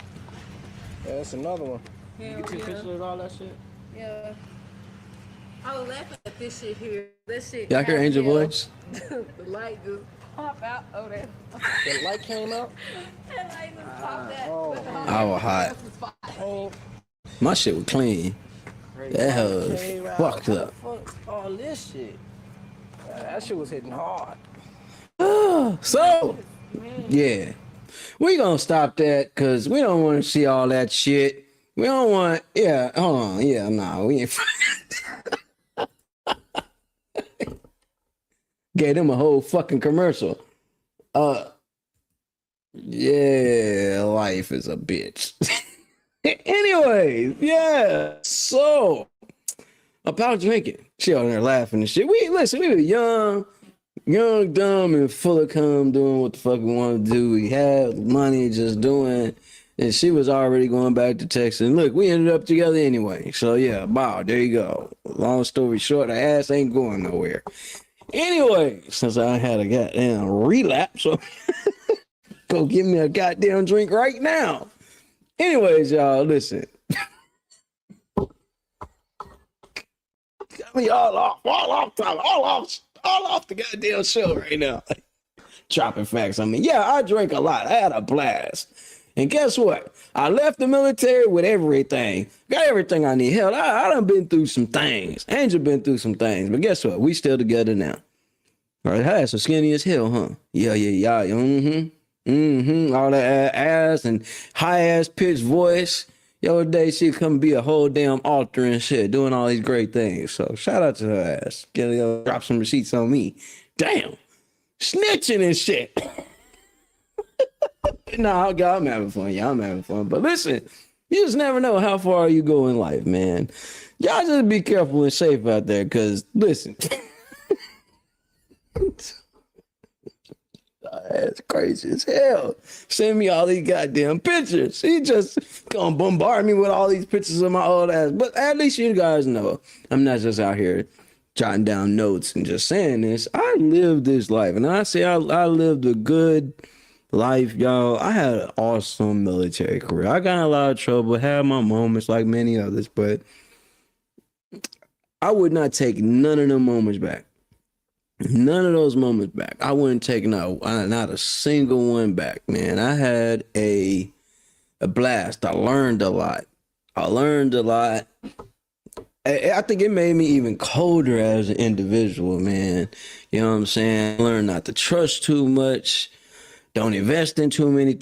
Yeah, that's another one. You took pictures of all that shit? Yeah. I was laughing at this shit here. This shit. Y'all hear Angel voice? The light just pop out. Oh, that. The light came out. That light just popped out. Oh. I was hot. Came, My shit was clean. That hoe came out. fucked up. Fuck all this shit. That shit was hitting hard. So, yeah. We gonna stop that because we don't want to see all that shit. We don't want, yeah, hold on. Yeah, nah, we ain't. Gave them a whole fucking commercial. Yeah, life is a bitch. Anyways, yeah. So about drinking, she on there laughing and shit. We were young, dumb, and full of cum, doing what the fuck we want to do. We had money, just doing. And she was already going back to Texas. And look, we ended up together anyway. So yeah, wow, there you go. Long story short, her ass ain't going nowhere. Anyway, since I had a goddamn relapse, so go give me a goddamn drink right now. Anyways, y'all, listen. Got me all off the goddamn show right now. Dropping facts on me. Yeah, I drank a lot. I had a blast. And guess what? I left the military with everything. Got everything I need. Hell, I done been through some things. Angel been through some things. But guess what? We still together now. All right, her ass was skinny as hell, huh? Yeah. All that ass and high ass pitched voice. The other day she'd come be a whole damn altar and shit, doing all these great things. So shout out to her ass. Drop some receipts on me. Damn. Snitching and shit. Nah, I'm having fun. Yeah, I'm having fun. But listen, you just never know how far you go in life, man. Y'all just be careful and safe out there, because listen. That's crazy as hell. Send me all these goddamn pictures. He just gonna bombard me with all these pictures of my old ass. But at least you guys know I'm not just out here jotting down notes and just saying this. I lived this life. And I say I lived a good life, y'all. I had an awesome military career. I got in a lot of trouble, had my moments like many others, but I would not take none of them moments back. None of those moments back. I wouldn't take not a single one back, man. I had a blast. I learned a lot. I think it made me even colder as an individual, man. You know what I'm saying? I learned not to trust too much. Don't invest in too many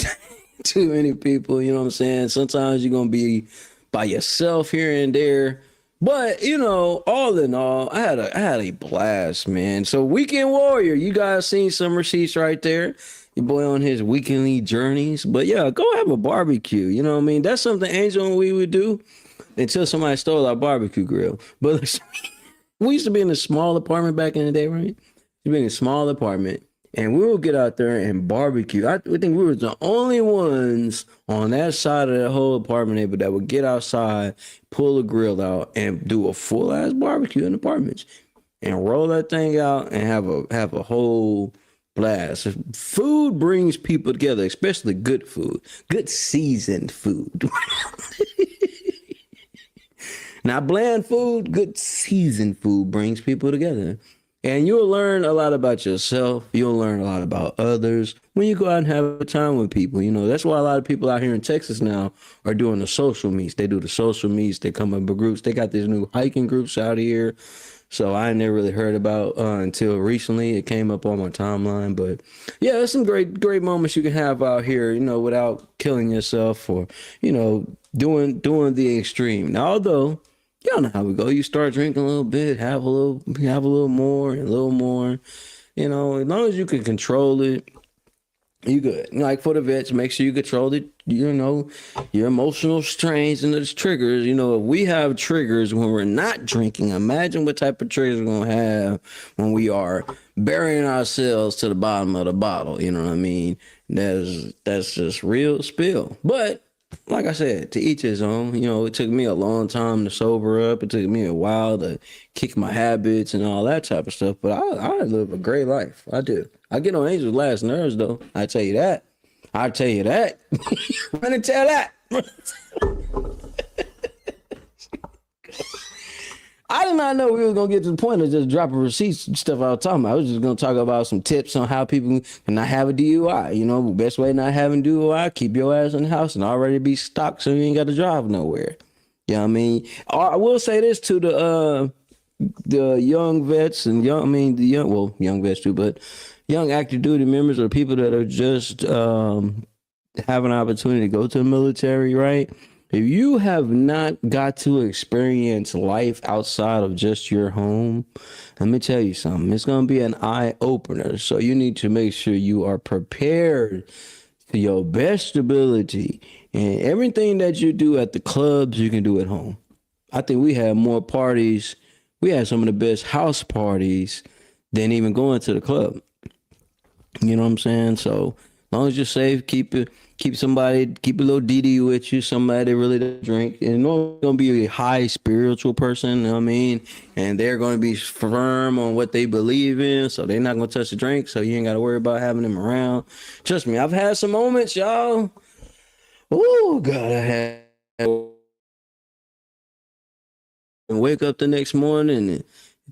people. You know what I'm saying? Sometimes you're gonna be by yourself here and there. But you know, all in all, I had a blast, man. So Weekend Warrior, you guys seen some receipts right there. Your boy on his weekly journeys. But yeah, go have a barbecue. You know what I mean? That's something Angel and we would do until somebody stole our barbecue grill. But listen, we used to be in a small apartment back in the day, right? We be in a small apartment. And we would get out there and barbecue. I think we were the only ones on that side of the whole apartment neighborhood that would get outside, pull a grill out, and do a full ass barbecue in apartments, and roll that thing out and have a whole blast. Food brings people together, especially good food, good seasoned food. Not bland food, good seasoned food brings people together. And you'll learn a lot about yourself. You'll learn a lot about others when you go out and have a time with people. You know, that's why a lot of people out here in Texas now are doing the social meets. They do the social meets. They come up with groups. They got these new hiking groups out here. So I never really heard about until recently. It came up on my timeline. But yeah, there's some great moments you can have out here, you know, without killing yourself or, you know, doing the extreme. Now, although y'all know how we go. You start drinking a little bit, have a little more and a little more. You know, as long as you can control it, you good. Like for the vets, make sure you control it, you know, your emotional strains and those triggers. You know, if we have triggers when we're not drinking, imagine what type of triggers we're gonna have when we are burying ourselves to the bottom of the bottle. You know what I mean? That's just real spill. But like I said, to each his own. You know, it took me a long time to sober up. It took me a while to kick my habits and all that type of stuff. But I live a great life. I do. I get on Angel's last nerves, though. I tell you that. I tell you that. Run and tell that. I did not know we were gonna get to the point of just dropping receipts and stuff I was talking about. I was just gonna talk about some tips on how people can not have a DUI. You know, best way not having DUI, keep your ass in the house and already be stocked so you ain't got to drive nowhere. You know what I mean? I will say this to the young vets and young vets too, but young active duty members or people that are just have an opportunity to go to the military, right? If you have not got to experience life outside of just your home, let me tell you something. It's going to be an eye opener. So you need to make sure you are prepared to your best ability. And everything that you do at the clubs, you can do at home. I think we had more parties. We had some of the best house parties than even going to the club. You know what I'm saying? So as long as you're safe, keep a little DD with you, somebody that really doesn't drink. And normally going to be a high spiritual person, you know what I mean? And they're going to be firm on what they believe in, so they're not going to touch the drink, so you ain't got to worry about having them around. Trust me, I've had some moments, y'all. Oh, God, I had and wake up the next morning and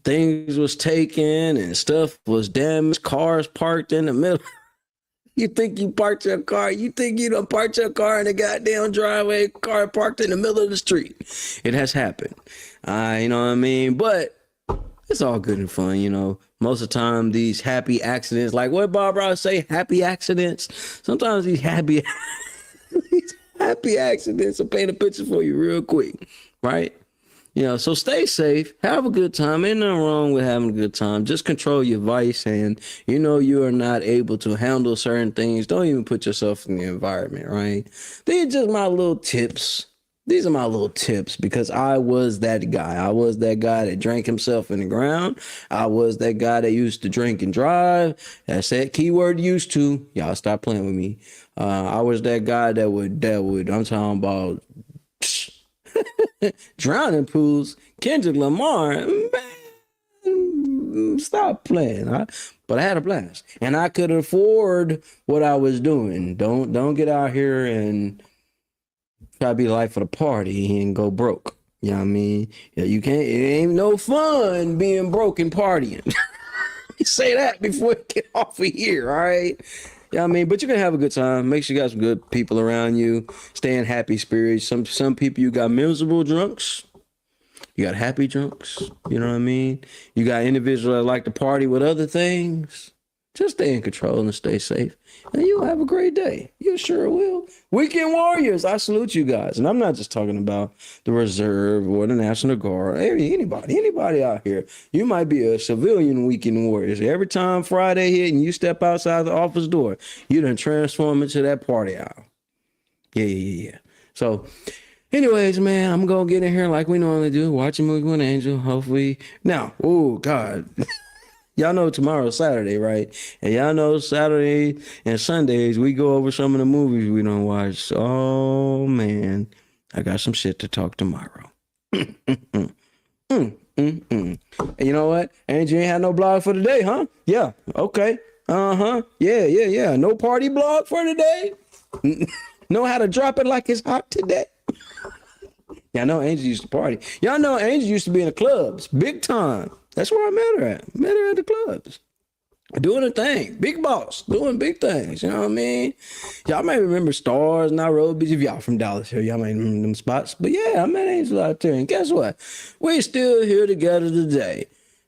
things was taken and stuff was damaged, cars parked in the middle. You think you parked your car. You think you done parked your car in the goddamn driveway, car parked in the middle of the street. It has happened. You know what I mean? But it's all good and fun, you know. Most of the time, these happy accidents, like what Barbara say, happy accidents. Sometimes these happy accidents will paint a picture for you real quick, right? You know, so stay safe, have a good time. Ain't nothing wrong with having a good time. Just control your vice, and you know you are not able to handle certain things. Don't even put yourself in the environment, right? These are just my little tips. These are my little tips because I was that guy. I was that guy that drank himself in the ground. I was that guy that used to drink and drive. That's that keyword used to. Y'all stop playing with me. I was that guy that would, I'm talking about drowning pools. Kendrick Lamar, man, stop playing. But I had a blast, and I could afford what I was doing. Don't get out here and try to be the life of the party and go broke. You know what I mean? Yeah, you can't. It ain't no fun being broke and partying. Say that before you get off of here, all right? Yeah, I mean, but you're gonna have a good time. Make sure you got some good people around you. Stay in happy spirits. Some people, you got miserable drunks. You got happy drunks. You know what I mean? You got individuals that like to party with other things. Just stay in control and stay safe, and you'll have a great day. You sure will. Weekend Warriors, I salute you guys. And I'm not just talking about the Reserve or the National Guard. Anybody out here. You might be a civilian Weekend Warriors. Every time Friday hit and you step outside the office door, you done transform into that party owl. Yeah. So, anyways, man, I'm going to get in here like we normally do. Watch a movie with Angel, hopefully. Now, oh, God. Y'all know tomorrow's Saturday, right? And y'all know Saturday and Sundays, we go over some of the movies we don't watch. Oh, man. I got some shit to talk tomorrow. And you know what? Angie ain't had no blog for today, huh? Yeah. Okay. Uh-huh. Yeah. No party blog for today? Know how to drop it like it's hot today? Y'all know Angie used to party. Y'all know Angie used to be in the clubs. Big time. That's where I met her at. Met her at the clubs. Doing a thing. Big boss. Doing big things. You know what I mean? Y'all may remember Stars, Nairobi. If y'all from Dallas here, y'all may remember them spots. But yeah, I met Angel out there. And guess what? We're still here together today.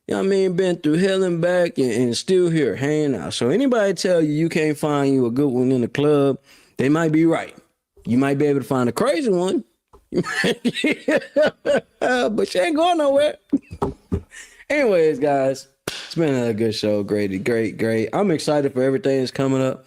you know what I mean, been through hell and back and still here hanging out. So anybody tell you can't find you a good one in the club, they might be right. You might be able to find a crazy one, but she ain't going nowhere. Anyways, guys, it's been a good show. Great. I'm excited for everything that's coming up.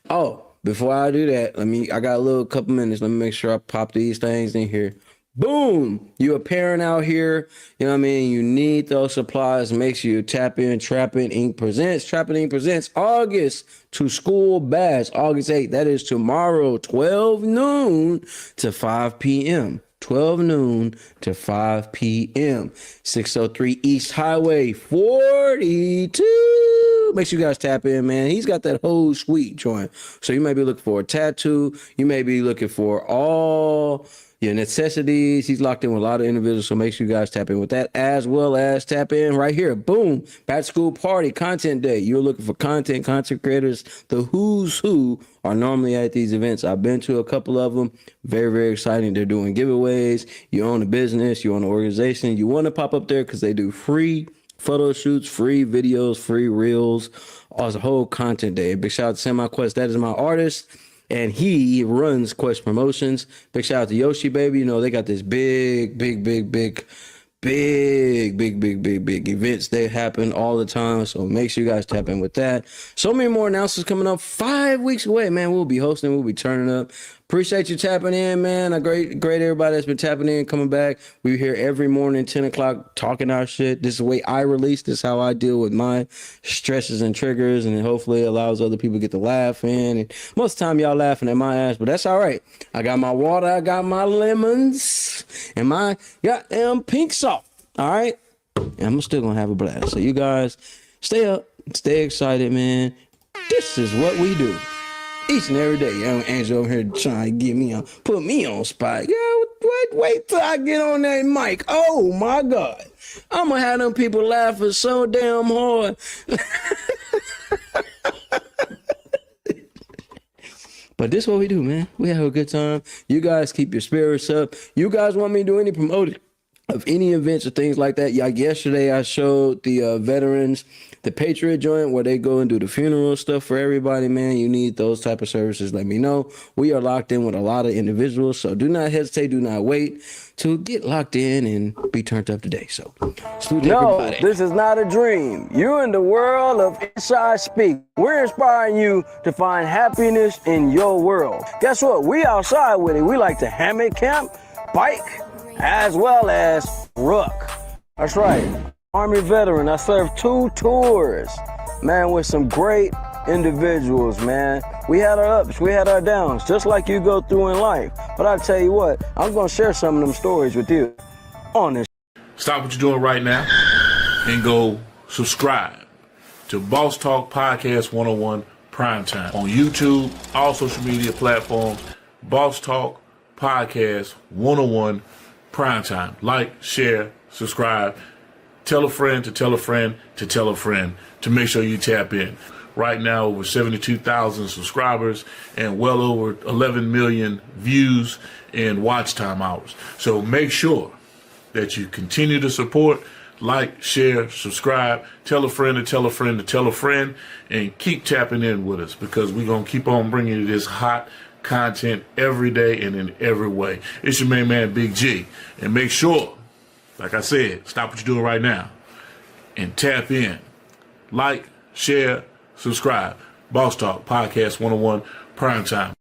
Oh, before I do that, I got a couple minutes. Let me make sure I pop these things in here. Boom! You a parent out here, you know what I mean? You need those supplies. Make sure you tap in. Trapping Inc. presents August to School Bash, August 8th. That is tomorrow, 12 noon to 5 p.m. 12 noon to 5 p.m. 603 East Highway 42. Make sure you guys tap in, man. He's got that whole sweet joint. So you may be looking for a tattoo. You may be looking for all your necessities. He's locked in with a lot of individuals, so make sure you guys tap in with that, as well as tap in right here. Boom. Back to school party, content day. You're looking for content creators. The who's who are normally at these events. I've been to a couple of them. Very exciting. They're doing giveaways. You own a business. You own an organization. You want to pop up there because they do free photo shoots, free videos, free reels. It's a whole content day. Big shout out to Semi Quest. That is my artist, and he runs Quest Promotions. Big shout out to Yoshi Baby. You know, they got this big events. They happen all the time. So make sure you guys tap in with that. So many more announcements coming up. 5 weeks away, man. We'll be hosting. We'll be turning up. Appreciate you tapping in, man. Great everybody that's been tapping in, coming back. We're here every morning, 10 o'clock, talking our shit. This is the way I release. This is how I deal with my stresses and triggers, and it hopefully allows other people to get to laugh in. And most of the time, y'all laughing at my ass, but that's all right. I got my water, I got my lemons, and my goddamn pink salt. All right? And I'm still going to have a blast. So you guys, stay up, stay excited, man. This is what we do. Each and every day, young Angel over here trying to get me on, put me on spot. Yo, wait till I get on that mic. Oh my God. I'm gonna have them people laughing so damn hard. But this is what we do, man. We have a good time. You guys keep your spirits up. You guys want me to do any promoting of any events or things like that? Like yesterday, I showed the veterans the Patriot joint where they go and do the funeral stuff for everybody, man. You need those type of services, let me know. We are locked in with a lot of individuals, so do not hesitate, do not wait to get locked in and be turned up today. So salute everybody. This is not a dream. You're in the world of Inside Speak. We're inspiring you to find happiness in your world. Guess what? We outside with it. We like to hammock camp, bike, as well as ruck. That's right. Army veteran. I served 2 tours, man, with some great individuals, man. We had our ups, we had our downs, just like you go through in life. But I tell you what, I'm going to share some of them stories with you on this. Stop what you're doing right now and go subscribe to Boss Talk Podcast 101 Primetime on YouTube, all social media platforms. Boss Talk Podcast 101 Primetime. Like, share, subscribe. Tell a friend to tell a friend to tell a friend to make sure you tap in. Right now, over 72,000 subscribers and well over 11 million views and watch time hours. So make sure that you continue to support, like, share, subscribe, tell a friend to tell a friend to tell a friend, and keep tapping in with us because we're going to keep on bringing you this hot content every day and in every way. It's your main man, Big G. And make sure, like I said, stop what you're doing right now and tap in. Like, share, subscribe. Boss Talk Podcast 101 Primetime.